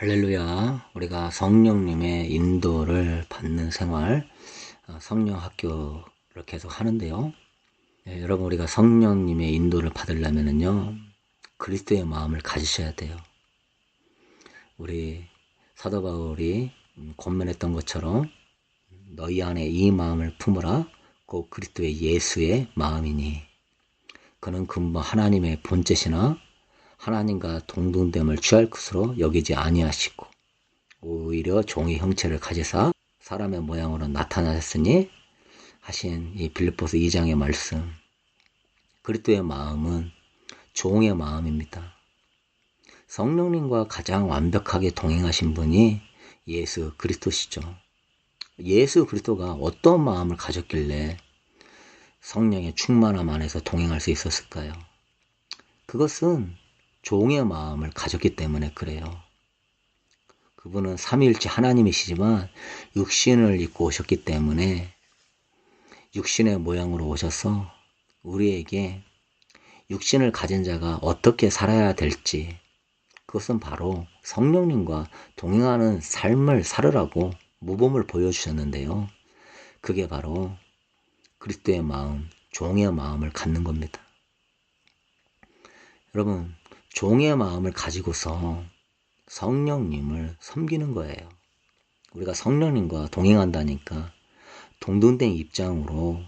할렐루야. 우리가 성령님의 인도를 받는 생활, 성령 학교를 계속 하는데요. 여러분, 우리가 성령님의 인도를 받으려면요, 그리스도의 마음을 가지셔야 돼요. 우리 사도 바울이 권면했던 것처럼 너희 안에 이 마음을 품으라. 곧 그리스도의 예수의 마음이니. 그는 근본 하나님의 본체시나 하나님과 동등됨을 취할 것으로 여기지 아니하시고 오히려 종의 형체를 가지사 사람의 모양으로 나타나셨으니 하신 이 빌립보서 2장의 말씀. 그리스도의 마음은 종의 마음입니다. 성령님과 가장 완벽하게 동행하신 분이 예수 그리스도시죠. 예수 그리스도가 어떤 마음을 가졌길래 성령의 충만함 안에서 동행할 수 있었을까요? 그것은 종의 마음을 가졌기 때문에 그래요. 그분은 삼위일체 하나님이시지만 육신을 입고 오셨기 때문에 육신의 모양으로 오셔서 우리에게 육신을 가진 자가 어떻게 살아야 될지, 그것은 바로 성령님과 동행하는 삶을 살으라고 모범을 보여주셨는데요. 그게 바로 그리스도의 마음, 종의 마음을 갖는 겁니다. 여러분, 종의 마음을 가지고서 성령님을 섬기는 거예요. 우리가 성령님과 동행한다니까 동등된 입장으로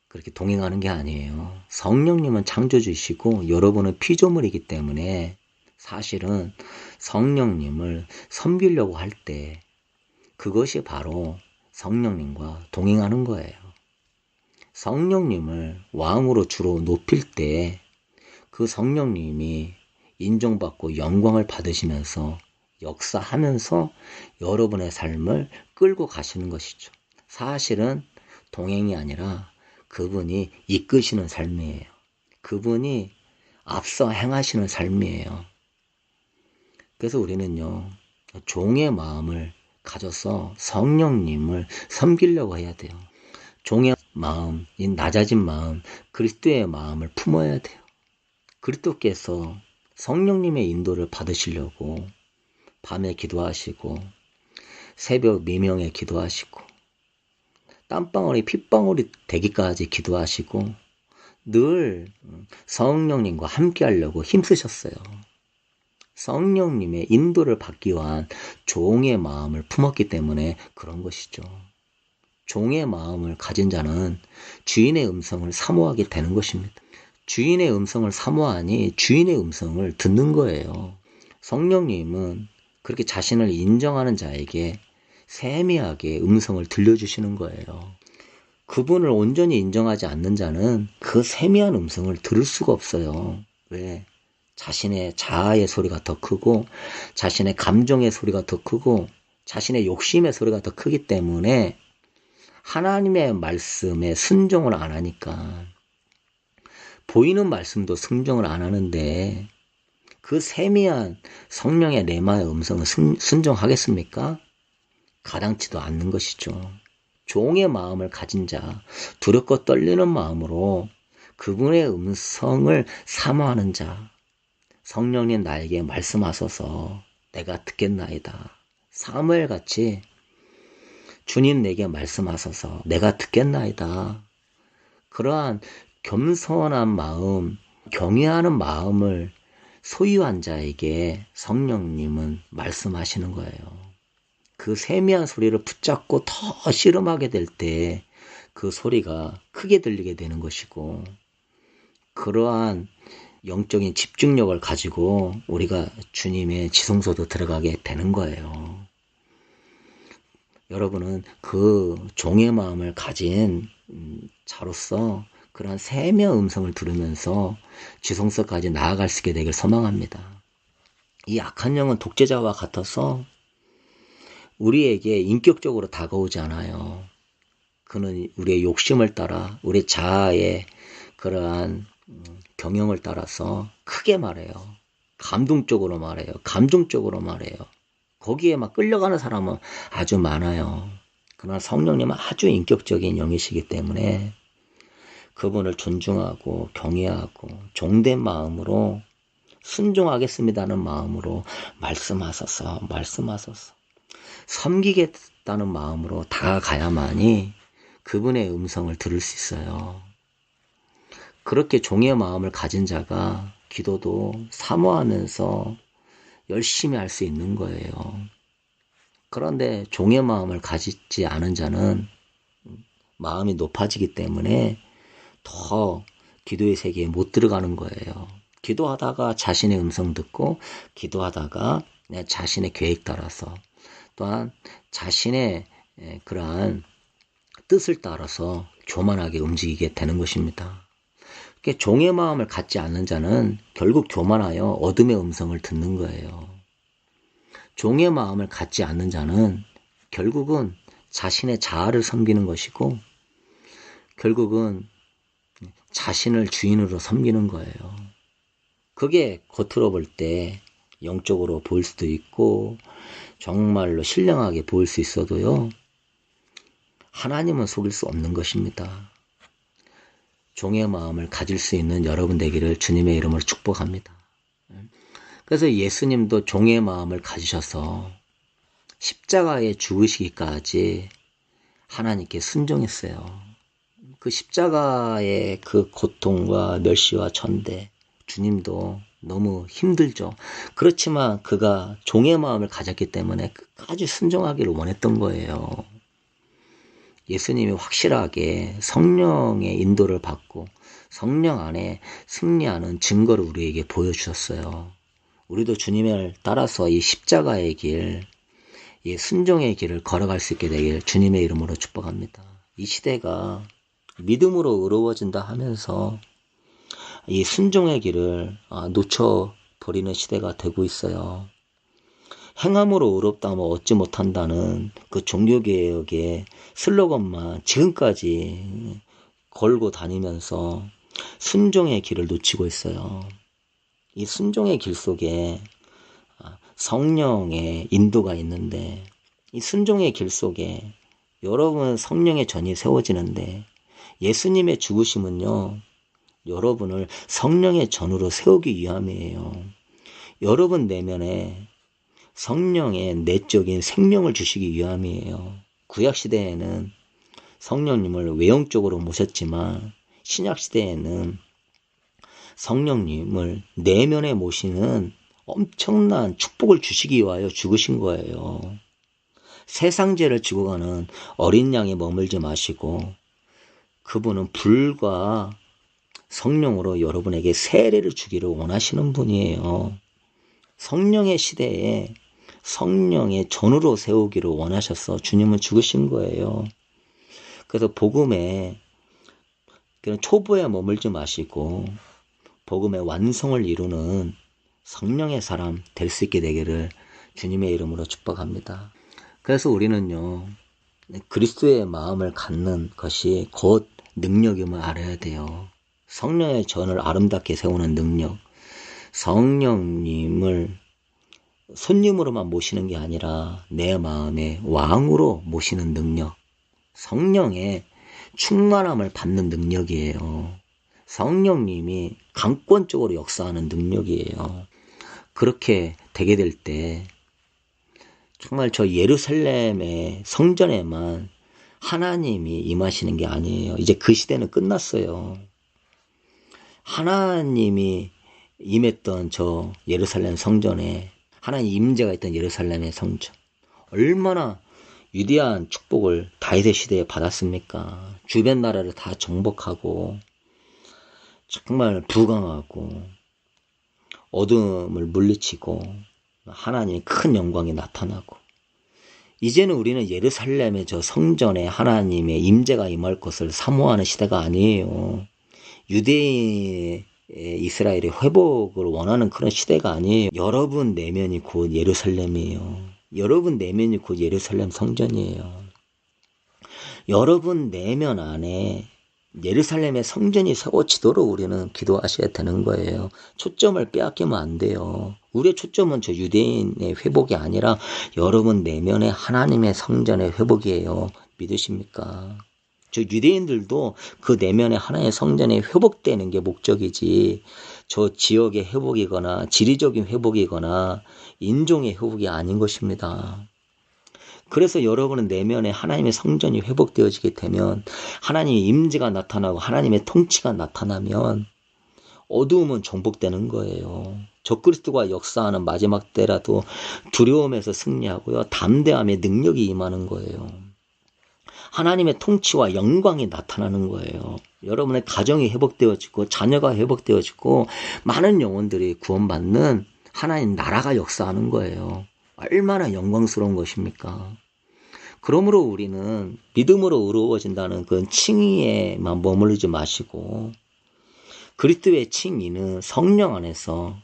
그렇게 동행하는 게 아니에요. 성령님은 창조주이시고 여러분은 피조물이기 때문에 사실은 성령님을 섬기려고 할 때 그것이 바로 성령님과 동행하는 거예요. 성령님을 왕으로 주로 높일 때 그 성령님이 인정받고 영광을 받으시면서 역사하면서 여러분의 삶을 끌고 가시는 것이죠. 사실은 동행이 아니라 그분이 이끄시는 삶이에요. 그분이 앞서 행하시는 삶이에요. 그래서 우리는요, 종의 마음을 가져서 성령님을 섬기려고 해야 돼요. 종의 마음, 이 낮아진 마음, 그리스도의 마음을 품어야 돼요. 그리스도께서 성령님의 인도를 받으시려고 밤에 기도하시고 새벽 미명에 기도하시고 땀방울이 핏방울이 되기까지 기도하시고 늘 성령님과 함께 하려고 힘쓰셨어요. 성령님의 인도를 받기 위한 종의 마음을 품었기 때문에 그런 것이죠. 종의 마음을 가진 자는 주인의 음성을 사모하게 되는 것입니다. 주인의 음성을 사모하니 주인의 음성을 듣는 거예요. 성령님은 그렇게 자신을 인정하는 자에게 세미하게 음성을 들려주시는 거예요. 그분을 온전히 인정하지 않는 자는 그 세미한 음성을 들을 수가 없어요. 왜? 자신의 자아의 소리가 더 크고 자신의 감정의 소리가 더 크고 자신의 욕심의 소리가 더 크기 때문에 하나님의 말씀에 순종을 안 하니까 보이는 말씀도 순종을 안 하는데 그 세미한 성령의 레마의 음성을 순종하겠습니까? 가당치도 않는 것이죠. 종의 마음을 가진 자, 두렵고 떨리는 마음으로 그분의 음성을 사모하는 자, 성령님 나에게 말씀하소서 내가 듣겠나이다. 사무엘같이 주님 내게 말씀하소서 내가 듣겠나이다. 그러한 겸손한 마음, 경외하는 마음을 소유한 자에게 성령님은 말씀하시는 거예요. 그 세미한 소리를 붙잡고 더 씨름하게 될 때 그 소리가 크게 들리게 되는 것이고, 그러한 영적인 집중력을 가지고 우리가 주님의 지성소도 들어가게 되는 거예요. 여러분은 그 종의 마음을 가진 자로서 그러한 세미한 음성을 들으면서 지성소까지 나아갈 수 있게 되길 소망합니다. 이 악한 영은 독재자와 같아서 우리에게 인격적으로 다가오지 않아요. 그는 우리의 욕심을 따라 우리 자아의 그러한 경영을 따라서 크게 말해요. 감동적으로 말해요. 감정적으로 말해요. 거기에 막 끌려가는 사람은 아주 많아요. 그러나 성령님은 아주 인격적인 영이시기 때문에 그분을 존중하고 경외하고 종된 마음으로 순종하겠습니다는 마음으로 말씀하소서, 말씀하소서. 섬기겠다는 마음으로 다가가야만이 그분의 음성을 들을 수 있어요. 그렇게 종의 마음을 가진 자가 기도도 사모하면서 열심히 할 수 있는 거예요. 그런데 종의 마음을 가지지 않은 자는 마음이 높아지기 때문에 더 기도의 세계에 못 들어가는 거예요. 기도하다가 자신의 음성 듣고, 기도하다가 자신의 계획 따라서, 또한 자신의 그러한 뜻을 따라서 교만하게 움직이게 되는 것입니다. 종의 마음을 갖지 않는 자는 결국 교만하여 어둠의 음성을 듣는 거예요. 종의 마음을 갖지 않는 자는 결국은 자신의 자아를 섬기는 것이고, 결국은 자신을 주인으로 섬기는 거예요. 그게 겉으로 볼 때 영적으로 보일 수도 있고 정말로 신령하게 보일 수 있어도요, 하나님은 속일 수 없는 것입니다. 종의 마음을 가질 수 있는 여러분 되기를 주님의 이름으로 축복합니다. 그래서 예수님도 종의 마음을 가지셔서 십자가에 죽으시기까지 하나님께 순종했어요. 그 십자가의 그 고통과 멸시와 천대, 주님도 너무 힘들죠. 그렇지만 그가 종의 마음을 가졌기 때문에 끝까지 순종하기를 원했던 거예요. 예수님이 확실하게 성령의 인도를 받고 성령 안에 승리하는 증거를 우리에게 보여주셨어요. 우리도 주님을 따라서 이 십자가의 길, 이 순종의 길을 걸어갈 수 있게 되길 주님의 이름으로 축복합니다. 이 시대가 믿음으로 의로워진다 하면서 이 순종의 길을 놓쳐버리는 시대가 되고 있어요. 행함으로 의롭다면 얻지 못한다는 그 종교개혁의 슬로건만 지금까지 걸고 다니면서 순종의 길을 놓치고 있어요. 이 순종의 길 속에 성령의 인도가 있는데, 이 순종의 길 속에 여러분 성령의 전이 세워지는데, 예수님의 죽으심은요, 여러분을 성령의 전으로 세우기 위함이에요. 여러분 내면에 성령의 내적인 생명을 주시기 위함이에요. 구약시대에는 성령님을 외형적으로 모셨지만 신약시대에는 성령님을 내면에 모시는 엄청난 축복을 주시기 위하여 죽으신 거예요. 세상 죄를 지고 가는 어린 양에 머물지 마시고 그분은 불과 성령으로 여러분에게 세례를 주기를 원하시는 분이에요. 성령의 시대에 성령의 전으로 세우기를 원하셔서 주님은 죽으신 거예요. 그래서 복음에 그런 초보에 머물지 마시고 복음의 완성을 이루는 성령의 사람 될 수 있게 되기를 주님의 이름으로 축복합니다. 그래서 우리는요, 그리스도의 마음을 갖는 것이 곧 능력임을 알아야 돼요. 성령의 전을 아름답게 세우는 능력, 성령님을 손님으로만 모시는 게 아니라 내 마음의 왕으로 모시는 능력, 성령의 충만함을 받는 능력이에요. 성령님이 강권적으로 역사하는 능력이에요. 그렇게 되게 될 때 정말 저 예루살렘의 성전에만 하나님이 임하시는 게 아니에요. 이제 그 시대는 끝났어요. 하나님이 임했던 저 예루살렘 성전에, 하나님 임재가 있던 예루살렘의 성전, 얼마나 위대한 축복을 다윗의 시대에 받았습니까? 주변 나라를 다 정복하고 정말 부강하고 어둠을 물리치고 하나님의 큰 영광이 나타나고, 이제는 우리는 예루살렘의 저 성전에 하나님의 임재가 임할 것을 사모하는 시대가 아니에요. 유대인의 이스라엘의 회복을 원하는 그런 시대가 아니에요. 여러분 내면이 곧 예루살렘이에요. 여러분 내면이 곧 예루살렘 성전이에요. 여러분 내면 안에 예루살렘의 성전이 세워지도록 우리는 기도하셔야 되는 거예요. 초점을 빼앗기면 안 돼요. 우리의 초점은 저 유대인의 회복이 아니라 여러분 내면의 하나님의 성전의 회복이에요. 믿으십니까? 저 유대인들도 그 내면의 하나의 성전이 회복되는 게 목적이지 저 지역의 회복이거나 지리적인 회복이거나 인종의 회복이 아닌 것입니다. 그래서 여러분은 내면에 하나님의 성전이 회복되어지게 되면 하나님의 임재가 나타나고 하나님의 통치가 나타나면 어두움은 정복되는 거예요. 적그리스도가 역사하는 마지막 때라도 두려움에서 승리하고요. 담대함의 능력이 임하는 거예요. 하나님의 통치와 영광이 나타나는 거예요. 여러분의 가정이 회복되어지고 자녀가 회복되어지고 많은 영혼들이 구원받는 하나님 나라가 역사하는 거예요. 얼마나 영광스러운 것입니까? 그러므로 우리는 믿음으로 의로워진다는 그 칭의에만 머무르지 마시고 그리스도의 칭의는 성령 안에서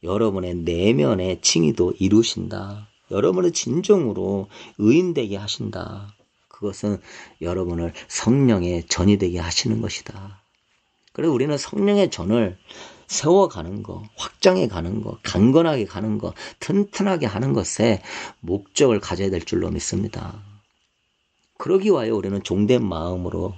여러분의 내면의 칭의도 이루신다. 여러분을 진정으로 의인되게 하신다. 그것은 여러분을 성령의 전이 되게 하시는 것이다. 그래서 우리는 성령의 전을 세워가는 것, 확장해 가는 것, 강건하게 가는 것, 튼튼하게 하는 것에 목적을 가져야 될 줄로 믿습니다. 그러기 위하여 우리는 종된 마음으로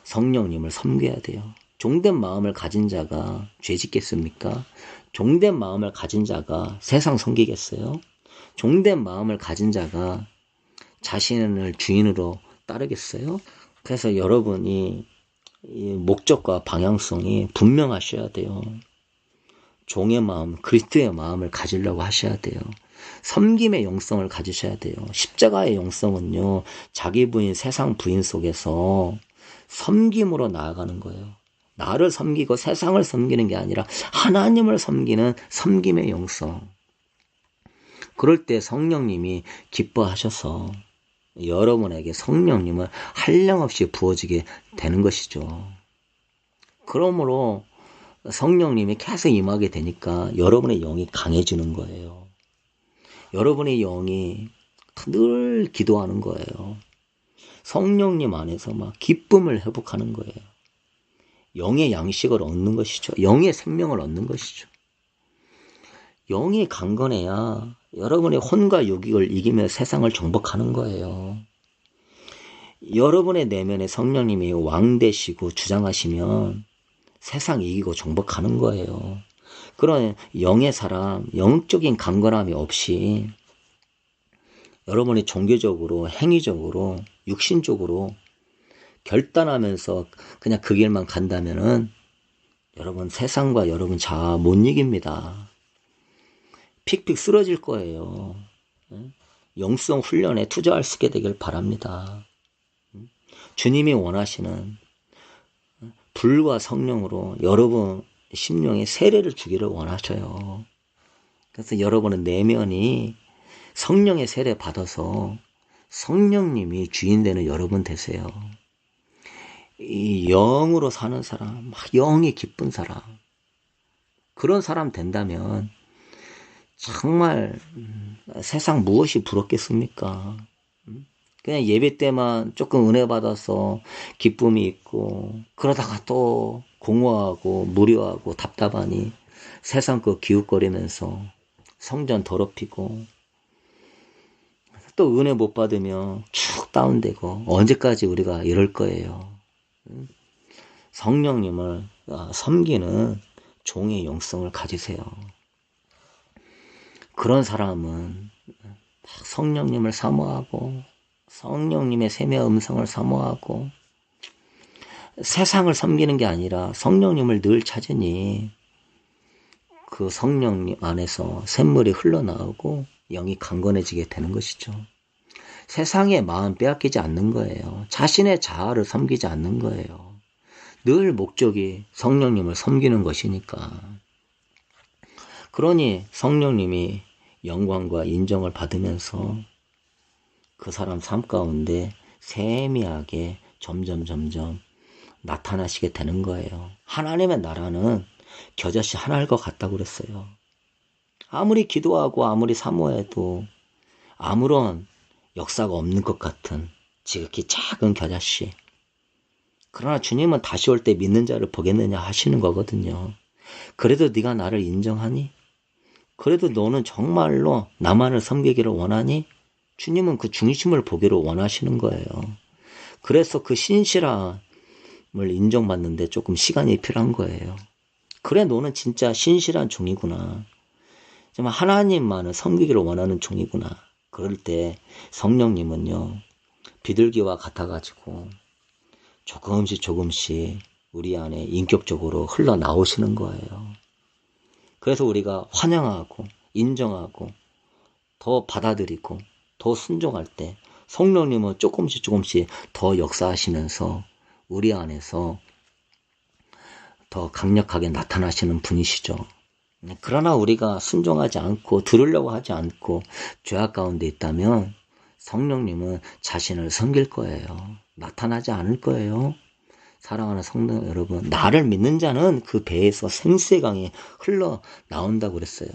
성령님을 섬겨야 돼요. 종된 마음을 가진 자가 죄 짓겠습니까? 종된 마음을 가진 자가 세상 섬기겠어요? 종된 마음을 가진 자가 자신을 주인으로 따르겠어요? 그래서 여러분이 이 목적과 방향성이 분명하셔야 돼요. 종의 마음, 그리스도의 마음을 가지려고 하셔야 돼요. 섬김의 영성을 가지셔야 돼요. 십자가의 영성은요, 자기 부인, 세상 부인 속에서 섬김으로 나아가는 거예요. 나를 섬기고 세상을 섬기는 게 아니라 하나님을 섬기는 섬김의 영성. 그럴 때 성령님이 기뻐하셔서 여러분에게 성령님을 한량없이 부어지게 되는 것이죠. 그러므로 성령님이 계속 임하게 되니까 여러분의 영이 강해지는 거예요. 여러분의 영이 늘 기도하는 거예요. 성령님 안에서 막 기쁨을 회복하는 거예요. 영의 양식을 얻는 것이죠. 영의 생명을 얻는 것이죠. 영이 강건해야 여러분의 혼과 육을 이기며 세상을 정복하는 거예요. 여러분의 내면에 성령님이 왕 되시고 주장하시면 세상 이기고 정복하는 거예요. 그런 영의 사람, 영적인 강건함이 없이 여러분이 종교적으로, 행위적으로, 육신적으로 결단하면서 그냥 그 길만 간다면은 여러분 세상과 여러분 자아 못 이깁니다. 픽픽 쓰러질 거예요. 영성 훈련에 투자할 수 있게 되길 바랍니다. 주님이 원하시는 불과 성령으로 여러분 심령에 세례를 주기를 원하셔요. 그래서 여러분은 내면이 성령의 세례 받아서 성령님이 주인 되는 여러분 되세요. 이 영으로 사는 사람, 막 영이 기쁜 사람, 그런 사람 된다면 정말 세상 무엇이 부럽겠습니까? 그냥 예배 때만 조금 은혜 받아서 기쁨이 있고 그러다가 또 공허하고 무료하고 답답하니 세상 거 기웃거리면서 성전 더럽히고 또 은혜 못 받으면 축 다운되고 언제까지 우리가 이럴 거예요. 성령님을 섬기는 종의 영성을 가지세요. 그런 사람은 성령님을 사모하고 성령님의 샘의 음성을 사모하고 세상을 섬기는 게 아니라 성령님을 늘 찾으니 그 성령님 안에서 샘물이 흘러나오고 영이 강건해지게 되는 것이죠. 세상의 마음 빼앗기지 않는 거예요. 자신의 자아를 섬기지 않는 거예요. 늘 목적이 성령님을 섬기는 것이니까. 그러니 성령님이 영광과 인정을 받으면서 그 사람 삶 가운데 세미하게 점점 나타나시게 되는 거예요. 하나님의 나라는 겨자씨 하나일 것 같다고 그랬어요. 아무리 기도하고 아무리 사모해도 아무런 역사가 없는 것 같은 지극히 작은 겨자씨. 그러나 주님은 다시 올 때 믿는 자를 보겠느냐 하시는 거거든요. 그래도 네가 나를 인정하니? 그래도 너는 정말로 나만을 섬기기를 원하니? 주님은 그 중심을 보기를 원하시는 거예요. 그래서 그 신실함을 인정받는데 조금 시간이 필요한 거예요. 그래, 너는 진짜 신실한 종이구나. 정말 하나님만을 섬기기를 원하는 종이구나. 그럴 때 성령님은요, 비둘기와 같아가지고 조금씩 우리 안에 인격적으로 흘러나오시는 거예요. 그래서 우리가 환영하고 인정하고 더 받아들이고 더 순종할 때 성령님은 조금씩 더 역사하시면서 우리 안에서 더 강력하게 나타나시는 분이시죠. 그러나 우리가 순종하지 않고 들으려고 하지 않고 죄악 가운데 있다면 성령님은 자신을 섬길 거예요. 나타나지 않을 거예요. 사랑하는 성도 여러분, 나를 믿는 자는 그 배에서 생수의 강이 흘러나온다고 그랬어요.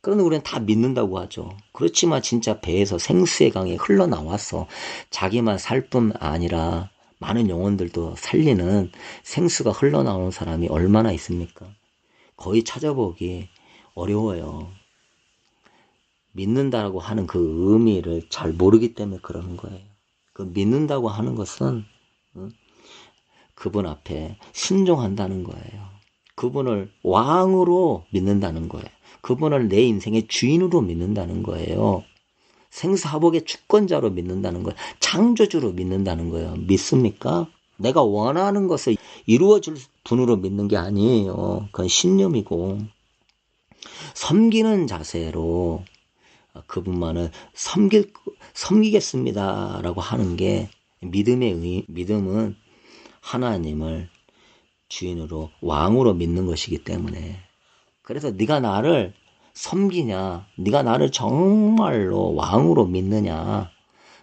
그런데 우리는 다 믿는다고 하죠. 그렇지만 진짜 배에서 생수의 강이 흘러나와서 자기만 살 뿐 아니라 많은 영혼들도 살리는 생수가 흘러나오는 사람이 얼마나 있습니까? 거의 찾아보기 어려워요. 믿는다고 하는 그 의미를 잘 모르기 때문에 그러는 거예요. 그 믿는다고 하는 것은 그분 앞에 순종한다는 거예요. 그분을 왕으로 믿는다는 거예요. 그분을 내 인생의 주인으로 믿는다는 거예요. 생사화복의 주권자로 믿는다는 거예요. 창조주로 믿는다는 거예요. 믿습니까? 내가 원하는 것을 이루어줄 분으로 믿는 게 아니에요. 그건 신념이고 섬기는 자세로 그분만을 섬기겠습니다라고 하는 게 믿음은 하나님을 주인으로 왕으로 믿는 것이기 때문에 그래서 네가 나를 섬기냐, 네가 나를 정말로 왕으로 믿느냐,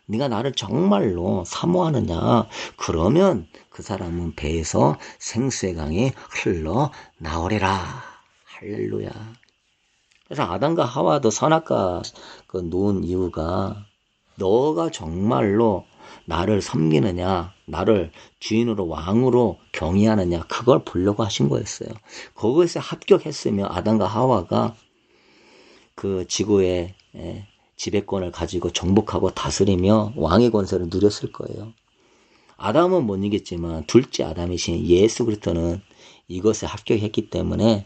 네가 나를 정말로 사모하느냐, 그러면 그 사람은 배에서 생수의 강이 흘러나오리라. 할렐루야. 그래서 아담과 하와도 선악과 놓은 이유가 너가 정말로 나를 섬기느냐, 나를 주인으로 왕으로 경외하느냐, 그걸 보려고 하신 거였어요. 거기서 합격했으면 아담과 하와가 그 지구의 지배권을 가지고 정복하고 다스리며 왕의 권세를 누렸을 거예요. 아담은 못 이겼지만 둘째 아담이신 예수 그리스도는 이것에 합격했기 때문에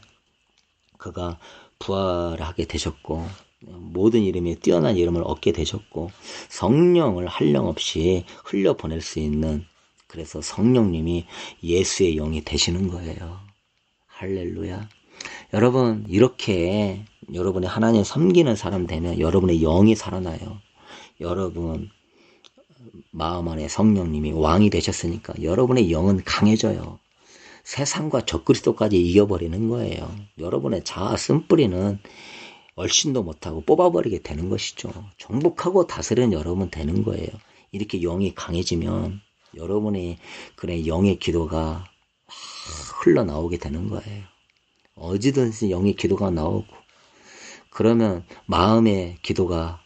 그가 부활하게 되셨고 모든 이름에 뛰어난 이름을 얻게 되셨고 성령을 한량없이 흘려보낼 수 있는 그래서 성령님이 예수의 영이 되시는 거예요. 할렐루야. 여러분 이렇게 여러분이 하나님 섬기는 사람 되면 여러분의 영이 살아나요. 여러분 마음 안에 성령님이 왕이 되셨으니까 여러분의 영은 강해져요. 세상과 적그리스도까지 이겨버리는 거예요. 여러분의 자아 쓴뿌리는 얼씬도 못하고 뽑아버리게 되는 것이죠. 정복하고 다스리는 여러분 되는 거예요. 이렇게 영이 강해지면 여러분의 그런 영의 기도가 흘러나오게 되는 거예요. 어디든지 영의 기도가 나오고 그러면 마음의 기도가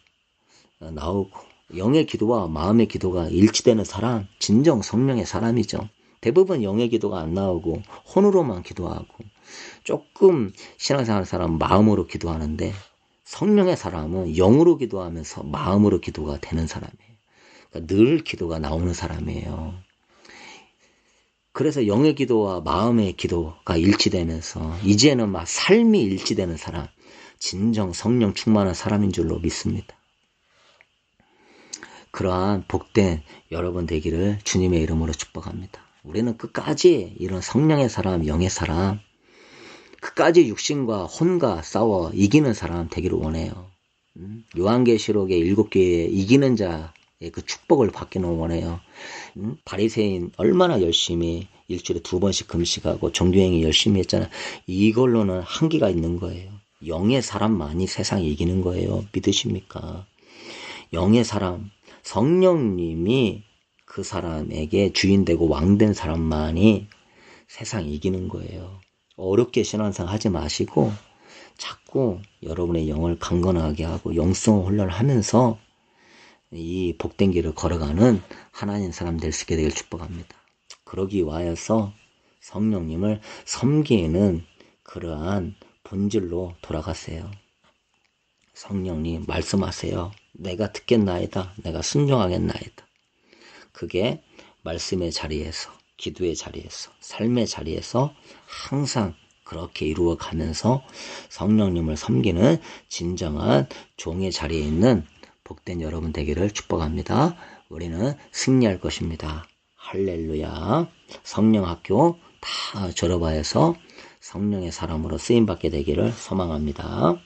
나오고 영의 기도와 마음의 기도가 일치되는 사람 진정 성령의 사람이죠. 대부분 영의 기도가 안 나오고 혼으로만 기도하고 조금 신앙생활 사람은 마음으로 기도하는데 성령의 사람은 영으로 기도하면서 마음으로 기도가 되는 사람이에요. 그러니까 늘 기도가 나오는 사람이에요. 그래서 영의 기도와 마음의 기도가 일치되면서 이제는 막 삶이 일치되는 사람, 진정 성령 충만한 사람인 줄로 믿습니다. 그러한 복된 여러분 되기를 주님의 이름으로 축복합니다. 우리는 끝까지 이런 성령의 사람, 영의 사람, 끝까지 육신과 혼과 싸워 이기는 사람 되기를 원해요. 요한계시록의 7교회에 이기는 자의 그 축복을 받기는 원해요. 바리새인 얼마나 열심히 일주일에 2번씩 금식하고 정규행위 열심히 했잖아요. 이걸로는 한계가 있는 거예요. 영의 사람만이 세상에 이기는 거예요. 믿으십니까? 영의 사람, 성령님이 그 사람에게 주인되고 왕된 사람만이 세상 이기는 거예요. 어렵게 신앙생활 하지 마시고 자꾸 여러분의 영을 강건하게 하고 영성 훈련하면서 이 복된 길을 걸어가는 하나님 사람 될 수 있게 되길 축복합니다. 그러기 위하여서 성령님을 섬기는 그러한 본질로 돌아가세요. 성령님 말씀하세요. 내가 듣겠나이다. 내가 순종하겠나이다. 그게 말씀의 자리에서, 기도의 자리에서, 삶의 자리에서 항상 그렇게 이루어가면서 성령님을 섬기는 진정한 종의 자리에 있는 복된 여러분 되기를 축복합니다. 우리는 승리할 것입니다. 할렐루야. 성령학교 다 졸업하여서 성령의 사람으로 쓰임받게 되기를 소망합니다.